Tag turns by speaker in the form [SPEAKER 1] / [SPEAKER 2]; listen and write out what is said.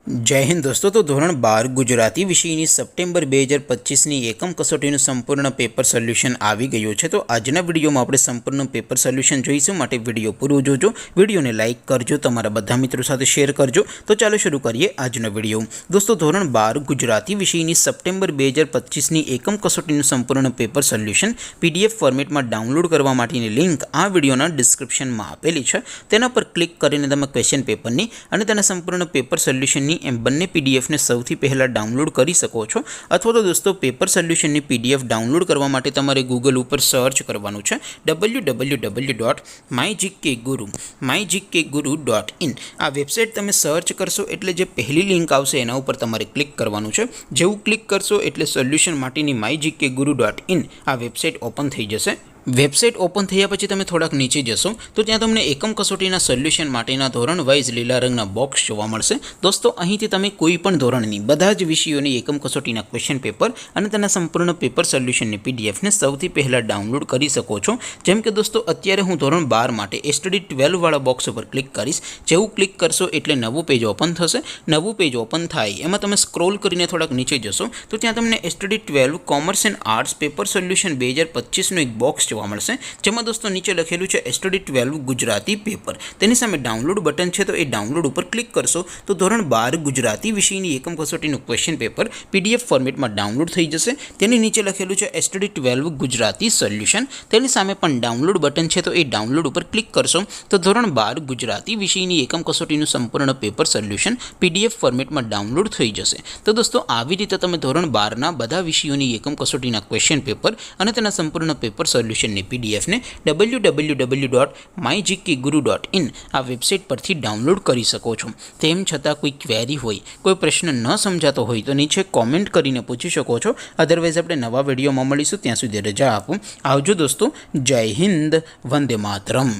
[SPEAKER 1] जय हिंद दोस्तों। तो धोरण 12 गुजराती विषयની સપ્ટેમ્બર 2025ની એકમ કસોટીનું સંપૂર્ણ પેપર સોલ્યુશન આવી ગયું છે। તો આજના વિડીયોમાં આપણે સંપૂર્ણ પેપર સોલ્યુશન જોઈશું, માટે વિડીયો પૂરો જોજો, વિડીયોને લાઇક કરજો, તમારા બધા મિત્રો સાથે શેર કરજો। તો ચાલો શરૂ કરીએ આજનો વિડીયો। દોસ્તો ધોરણ 12 ગુજરાતી વિષયની સપ્ટેમ્બર 2025ની એકમ કસોટીનું સંપૂર્ણ પેપર સોલ્યુશન પીડીએફ ફોર્મેટમાં ડાઉનલોડ કરવા માટેની લિંક આ વિડીયોના ડિસ્ક્રિપ્શનમાં આપેલી છે। તેના પર ક્લિક કરીને તમે ક્વેશ્ચન પેપરની અને તેના સંપૂર્ણ પેપર સોલ્યુશનની એમ બંને પીડીએફને સૌથી પહેલાં ડાઉનલોડ કરી શકો છો। અથવા તો દોસ્તો પેપર સોલ્યુશનની પીડીએફ ડાઉનલોડ કરવા માટે તમારે ગૂગલ ઉપર સર્ચ કરવાનું છે www.mygkguru.in। આ વેબસાઇટ તમે સર્ચ કરશો એટલે જે પહેલી લિંક આવશે એના ઉપર તમારે ક્લિક કરવાનું છે। જેવું ક્લિક કરશો એટલે સોલ્યુશન માટેની mygkguru.in આ વેબસાઇટ ઓપન થઈ જશે। વેબસાઇટ ઓપન થયા પછી તમે થોડાક નીચે જશો તો ત્યાં તમને એકમ કસોટીના સોલ્યુશન માટેના ધોરણ વાઇઝ લીલા રંગના બોક્સ જોવા મળશે। દોસ્તો અહીંથી તમે કોઈ પણ ધોરણની બધા જ વિષયોની એકમ કસોટીના ક્વેશ્ચન પેપર અને તેના સંપૂર્ણ પેપર સોલ્યુશનની પીડીએફને સૌથી પહેલાં ડાઉનલોડ કરી શકો છો। જેમ કે દોસ્તો અત્યારે હું ધોરણ 12 માટે સ્ટડી 12 વાળા બોક્સ ઉપર ક્લિક કરીશ। જેવું ક્લિક કરશો એટલે નવું પેજ ઓપન થશે। નવું પેજ ઓપન થાય એમાં તમે સ્ક્રોલ કરીને થોડાક નીચે જશો તો ત્યાં તમને study 12 commerce and arts paper solution 2025નું એક બોક્સ જોવા મળશે, જેમાં દોસ્તો નીચે લખેલું છે સ્ટડી 12 ગુજરાતી પેપર। તેની સામે ડાઉનલોડ બટન છે, તો એ ડાઉનલોડ ઉપર ક્લિક કરશો તો ધોરણ 12 ગુજરાતી વિષયની એકમ કસોટીનું ક્વેશ્ચન પેપર પીડીએફ ફોર્મેટમાં ડાઉનલોડ થઈ જશે। તેની નીચે લખેલું છે સ્ટડી 12 ગુજરાતી સોલ્યુશન। તેની સામે પણ ડાઉનલોડ બટન છે, તો એ ડાઉનલોડ ઉપર ક્લિક કરશો તો ધોરણ 12 ગુજરાતી વિષયની એકમ કસોટીનું સંપૂર્ણ પેપર સોલ્યુશન પીડીએફ ફોર્મેટમાં ડાઉનલોડ થઈ જશે। તો દોસ્તો આવી રીતે તમે ધોરણ 12ના બધા વિષયોની એકમ કસોટીના ક્વેશ્ચન પેપર અને તેના સંપૂર્ણ પેપર સોલ્યુશન પીડીએફને www.mygkguru.in આ વેબસાઇટ પરથી ડાઉનલોડ કરી શકો છો। તેમ છતાં કોઈ ક્વેરી હોય, કોઈ પ્રશ્ન ન સમજાતો હોય તો નીચે કોમેન્ટ કરીને પૂછી શકો છો। અધરવાઇઝ આપણે નવા વિડીયોમાં મળીશું, ત્યાં સુધી રજા આપો। આવજો દોસ્તો, જય હિન્દ, વંદે માતરમ।